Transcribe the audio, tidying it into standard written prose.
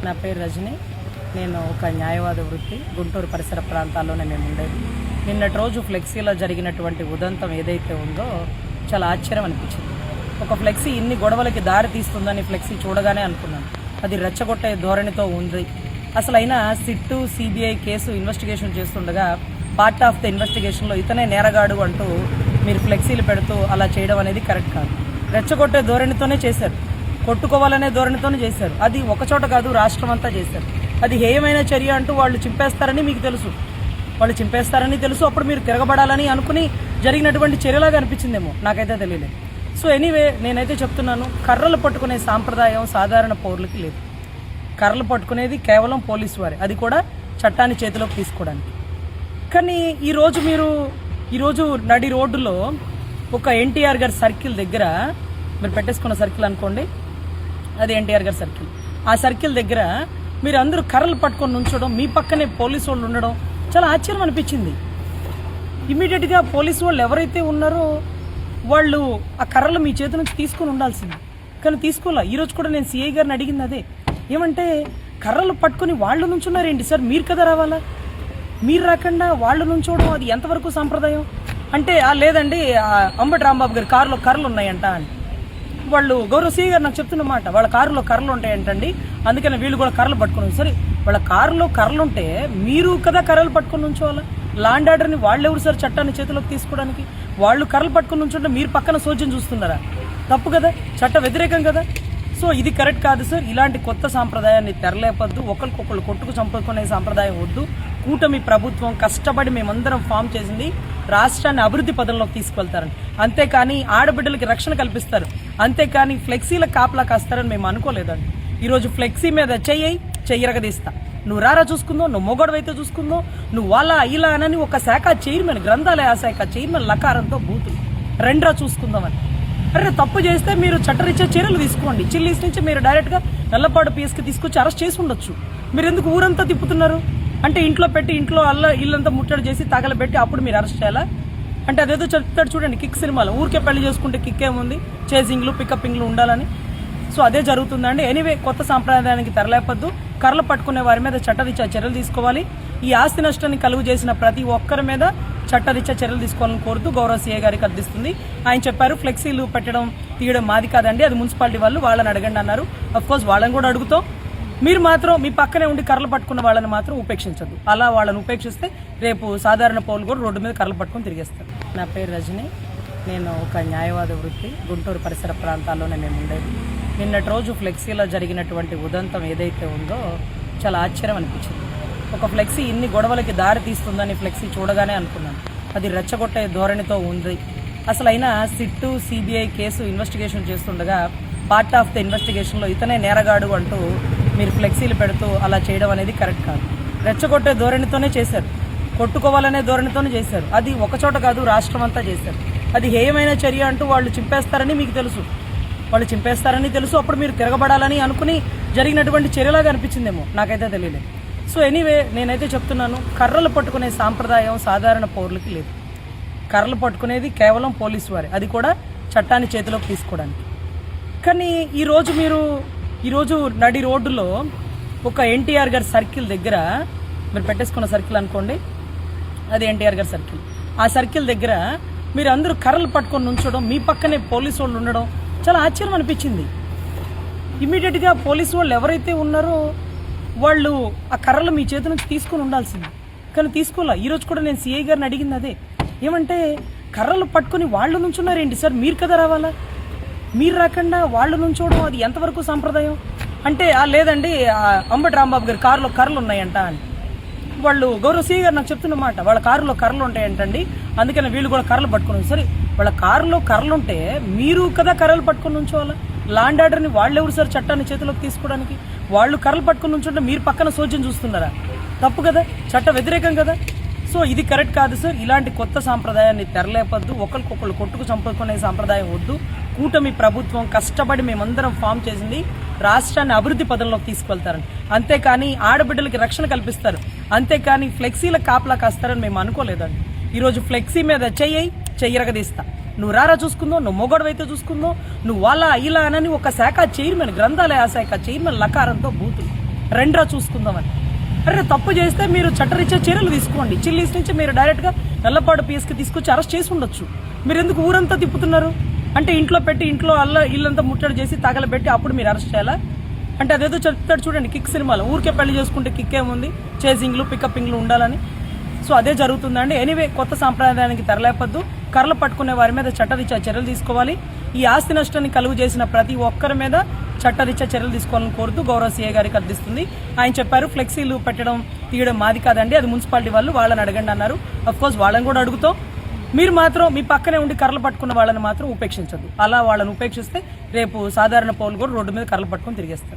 నా పేరు రజని. నేను ఒక న్యాయవాద వృత్తి. గుంటూరు పరిసర ప్రాంతాల్లోనే మేము ఉండేది. నిన్నటి రోజు ఫ్లెక్సీలో జరిగినటువంటి ఉదంతం ఏదైతే ఉందో చాలా ఆశ్చర్యం అనిపించింది. ఒక ఫ్లెక్సీ ఇన్ని గొడవలకి దారి తీస్తుందని ఫ్లెక్సీ చూడగానే అనుకున్నాను. అది రెచ్చగొట్టే ధోరణితో ఉంది. అసలు అయినా సిట్టు సిబిఐ కేసు ఇన్వెస్టిగేషన్ చేస్తుండగా పార్ట్ ఆఫ్ ద ఇన్వెస్టిగేషన్లో ఇతనే నేరగాడు అంటూ మీరు ఫ్లెక్సీలు పెడుతూ అలా చేయడం అనేది కరెక్ట్ కాదు. రెచ్చగొట్టే ధోరణితోనే చేశారు, కొట్టుకోవాలనే ధోరణితోనే చేశారు. అది ఒకచోట కాదు, రాష్ట్రం అంతా చేశారు. అది హేయమైన చర్య అంటూ వాళ్ళు చింపేస్తారని మీకు తెలుసు, వాళ్ళు చింపేస్తారని తెలుసు. అప్పుడు మీరు తిరగబడాలని అనుకుని జరిగినటువంటి చర్యలాగా అనిపించిందేమో, నాకైతే తెలియలేదు. సో ఎనీవే, నేనైతే చెప్తున్నాను, కర్రలు పట్టుకునే సాంప్రదాయం సాధారణ పౌరులకి లేదు. కర్రలు పట్టుకునేది కేవలం పోలీసు వారే, అది కూడా చట్టాన్ని చేతిలోకి తీసుకోవడానికి. కానీ ఈరోజు నడి రోడ్డులో ఒక ఎన్టీఆర్ గారి సర్కిల్ దగ్గర, మీరు పెట్టేసుకున్న సర్కిల్ అనుకోండి, అది ఎన్టీఆర్ గారి సర్కిల్. ఆ సర్కిల్ దగ్గర మీరు అందరూ కర్రలు పట్టుకొని నుంచోవడం, మీ పక్కనే పోలీసు వాళ్ళు ఉండడం చాలా ఆశ్చర్యం అనిపించింది. ఇమీడియట్గా పోలీసు వాళ్ళు ఎవరైతే ఉన్నారో వాళ్ళు ఆ కర్రలు మీ చేతి నుంచి తీసుకొని ఉండాల్సింది, కానీ తీసుకోలే. ఈరోజు కూడా నేను సిఐ గారిని అడిగింది అదే, ఏమంటే కర్రలు పట్టుకొని వాళ్ళు నుంచున్నారేంటి సార్, మీరు కదా రావాలా, మీరు రాకుండా వాళ్ళు నుంచోవడం అది ఎంతవరకు సాంప్రదాయం అంటే, లేదండి అంబటి రాంబాబు గారి కారులో కర్రలు ఉన్నాయంట అని వాళ్ళు గౌరవ సిఐ గారు నాకు చెప్తున్నమాట. వాళ్ళ కారులో కర్రలు ఉంటాయంటండి, అందుకని వీళ్ళు కూడా కర్రలు పట్టుకుని. సరే, వాళ్ళ కారులో కర్రలు ఉంటే మీరు కదా కర్రలు పట్టుకుని ఉంచోవాలా? లాండ్ ఆర్డర్ని వాళ్ళు ఎవరు సార్ చట్టాన్ని చేతిలోకి తీసుకోవడానికి? వాళ్ళు కర్రలు పట్టుకుని ఉంచుంటే మీరు పక్కన సోద్యం చూస్తున్నారా? తప్పు కదా, చట్ట వ్యతిరేకం కదా. సో ఇది కరెక్ట్ కాదు సార్. ఇలాంటి కొత్త సాంప్రదాయాన్ని తెరలేపద్దు. ఒకరికొకరు కొట్టుకు చంపుకునే సాంప్రదాయం వద్దు. కూటమి ప్రభుత్వం కష్టపడి మేమందరం ఫామ్ చేసింది రాష్ట్రాన్ని అభివృద్ధి పదంలోకి తీసుకెళ్తారని, అంతేకాని ఆడబిడ్డలకి రక్షణ కల్పిస్తారు, అంతేకాని ఫ్లెక్సీల కాపలా కాస్తారని మేము అనుకోలేదండి. ఈరోజు ఫ్లెక్సీ మీద చెయ్యరగదీస్తా, నువ్వు రారా చూసుకుందో, నువ్వు మొగడవైతే చూసుకుందో, నువ్వు అలా ఇలా అని ఒక శాఖ చైర్మన్, గ్రంథాలయ శాఖ చైర్మన్ లకారంతో బూతులు రెండ్రా చూసుకుందామని. అరే, తప్పు చేస్తే మీరు చట్టరీత్యా చర్యలు తీసుకోండి. చిల్లీస్ నుంచి మీరు డైరెక్ట్గా నల్లపాడు పిఎస్కి తీసుకొచ్చి అరెస్ట్ చేసి ఉండొచ్చు. మీరు ఎందుకు ఊరంతా తిప్పుతున్నారు? అంటే ఇంట్లో పెట్టి ఇంట్లో ఇల్లంతా ముట్టడి చేసి తగలబెట్టి అప్పుడు మీరు అరెస్ట్ చేయాలా? అంటే అదేదో చెప్తాడు చూడండి, కిక్ సినిమాలో, ఊరికే పెళ్లి చేసుకుంటే కిక్ ఏముంది, చేసింగ్లు పికప్పింగ్లు ఉండాలని. సో అదే జరుగుతుందండి. ఎనీవే, కొత్త సాంప్రదాయానికి తెరలేపద్దు. కర్రలు పట్టుకునే వారి మీద చట్టరీత్యా చర్యలు తీసుకోవాలి. ఈ ఆస్తి నష్టాన్ని కలుగు చేసిన ప్రతి ఒక్కరి మీద చట్టరీత్యా చర్యలు తీసుకోవాలని కోరుతూ గౌరవ సీఏ గారికి అర్థిస్తుంది. ఆయన చెప్పారు, ఫ్లెక్సీలు పెట్టడం తీయడం మాది కాదండి, అది మున్సిపాలిటీ వాళ్ళని అడగండి అన్నారు. అఫ్కోర్స్ వాళ్ళని కూడా అడుగుతాం. మీరు మాత్రం మీ పక్కనే ఉండి కర్రలు పట్టుకున్న వాళ్ళని మాత్రం ఉపేక్షించద్దు. అలా వాళ్ళని ఉపేక్షిస్తే రేపు సాధారణ పౌరులు కూడా రోడ్డు మీద కర్రలు పట్టుకొని తిరిగేస్తారు. నా పేరు రజని. నేను ఒక న్యాయవాద వృత్తి. గుంటూరు పరిసర ప్రాంతాల్లోనే మేము ఉండేది. నిన్నటి రోజు ఫ్లెక్సీలో జరిగినటువంటి ఉదంతం ఏదైతే ఉందో చాలా ఆశ్చర్యం అనిపించింది. ఒక ఫ్లెక్సీ ఇన్ని గొడవలకి దారి తీస్తుందని ఫ్లెక్సీ చూడగానే అనుకున్నాను. అది రెచ్చగొట్టే ధోరణితో ఉంది. అసలు అయినా సిట్టు సిబిఐ కేసు ఇన్వెస్టిగేషన్ చేస్తుండగా పార్ట్ ఆఫ్ ద ఇన్వెస్టిగేషన్లో ఇతనే నేరగాడు అంటూ మీరు ఫ్లెక్సీలు పెడుతూ అలా చేయడం అనేది కరెక్ట్ కాదు. రెచ్చగొట్టే ధోరణితోనే చేశారు, కొట్టుకోవాలనే ధోరణితోనే చేశారు. అది ఒకచోట కాదు, రాష్ట్రం అంతా చేశారు. అది హేయమైన చర్య అంటూ వాళ్ళు చింపేస్తారని మీకు తెలుసు, వాళ్ళు చింపేస్తారని తెలుసు. అప్పుడు మీరు తిరగబడాలని అనుకుని జరిగినటువంటి చర్యలాగా అనిపించిందేమో, నాకైతే తెలియలేదు. సో ఎనీవే, నేనైతే చెప్తున్నాను, కర్రలు పట్టుకునే సాంప్రదాయం సాధారణ పౌరులకి లేదు. కర్రలు పట్టుకునేది కేవలం పోలీసు వారే, అది కూడా చట్టాన్ని చేతిలోకి తీసుకోవడానికి. కానీ ఈరోజు నడి రోడ్డులో ఒక ఎన్టీఆర్ గారి సర్కిల్ దగ్గర, మీరు పెట్టేసుకున్న సర్కిల్ అనుకోండి, అది ఎన్టీఆర్ గారి సర్కిల్. ఆ సర్కిల్ దగ్గర మీరు అందరూ కర్రలు పట్టుకొని నుంచోవడం, మీ పక్కనే పోలీసు వాళ్ళు ఉండడం చాలా ఆశ్చర్యం అనిపించింది. ఇమీడియట్గా పోలీసు వాళ్ళు ఎవరైతే ఉన్నారో వాళ్ళు ఆ కర్రలు మీ చేతి నుంచి తీసుకొని ఉండాల్సింది, కానీ తీసుకోలే. ఈరోజు కూడా నేను సిఐ గారిని అడిగింది అదే, ఏమంటే కర్రలు పట్టుకొని వాళ్ళు నుంచున్నారేంటి సార్, మీరు కదా రావాలా, మీరు రాకుండా వాళ్ళు నుంచోవడం అది ఎంతవరకు సాంప్రదాయం అంటే, లేదండి అంబటి రాంబాబు గారి కారులో కర్రలు ఉన్నాయంట అని వాళ్ళు గౌరవ సిఐ గారు నాకు చెప్తున్నమాట. వాళ్ళ కారులో కర్రలు ఉంటాయంటండి, అందుకని వీళ్ళు కూడా కర్రలు పట్టుకుని. సరే, వాళ్ళ కారులో కర్రలు ఉంటే మీరు కదా కర్రలు పట్టుకుని ఉంచోవాలా? లాండ్ ఆర్డర్ని వాళ్ళు ఎవరు సార్ చట్టాన్ని చేతిలోకి తీసుకోవడానికి? వాళ్ళు కర్రలు పట్టుకుని ఉంచుంటే మీరు పక్కన సోద్యం చూస్తున్నారా? తప్పు కదా, చట్ట వ్యతిరేకం కదా. సో ఇది కరెక్ట్ కాదు సార్. ఇలాంటి కొత్త సాంప్రదాయాన్ని తెరలేపద్దు. ఒకరికొకరు కొట్టుకు చంపుకునే సాంప్రదాయం వద్దు. కూటమి ప్రభుత్వం కష్టపడి మేమందరం ఫామ్ చేసింది రాష్ట్రాన్ని అభివృద్ధి పదంలోకి తీసుకెళ్తారని, అంతేకాని ఆడబిడ్డలకి రక్షణ కల్పిస్తారు, అంతేకాని ఫ్లెక్సీల కాపలా కాస్తారని మేము అనుకోలేదండి. ఈరోజు ఫ్లెక్సీ మీద చెయ్యరగదీస్తా, నువ్వు రారా చూసుకుందో, నువ్వు మొగడవైతే చూసుకుందో, నువ్వు అలా ఇలా అని ఒక శాఖ చైర్మన్, గ్రంథాలయ శాఖ చైర్మన్ లకారంతో బూతులు రెండ్రా చూసుకుందామని. అరే తప్పు చేస్తే మీరు చట్టరీత్యా చర్యలు తీసుకోండి. చిల్లీస్ నుంచి మీరు డైరెక్ట్గా నల్లపాడు పిఎస్కి తీసుకొచ్చి అరెస్ట్ చేసి ఉండొచ్చు. మీరు ఎందుకు ఊరంతా తిప్పుతున్నారు? అంటే ఇంట్లో పెట్టి ఇంట్లో ఇల్లంతా ముట్టడి చేసి తగలబెట్టి అప్పుడు మీరు అరెస్ట్ చేయాలా? అంటే అదేదో చెప్తాడు చూడండి కిక్ సినిమాలో, ఊరికే పెళ్లి చేసుకుంటే కిక్ ఏముంది, చేసింగ్లు పికప్పింగ్లు ఉండాలని. సో అదే జరుగుతుందండి. ఎనీవే, కొత్త సాంప్రదాయానికి తెరలేపద్దు. కర్రలు పట్టుకునే వారి మీద చట్టరీత్యా చర్యలు తీసుకోవాలి. ఈ ఆస్తి నష్టాన్ని కలుగు చేసిన ప్రతి ఒక్కరి మీద చట్టరీత్యా చర్యలు తీసుకోవాలని కోరుతూ గౌరవ సీఏ గారికి అర్థిస్తుంది. ఆయన చెప్పారు ఫ్లెక్సీలు పెట్టడం తీయడం మాది కాదండి, అది మున్సిపాలిటీ వాళ్ళని అడగండి అన్నారు. అఫ్కోర్స్ వాళ్ళని కూడా అడుగుతాం. మీరు మాత్రం మీ పక్కనే ఉండి కర్రలు పట్టుకున్న వాళ్ళని మాత్రం ఉపేక్షించద్దు. అలా వాళ్ళని ఉపేక్షిస్తే రేపు సాధారణ పౌరులు కూడా రోడ్డు మీద కర్రలు పట్టుకొని తిరిగేస్తారు.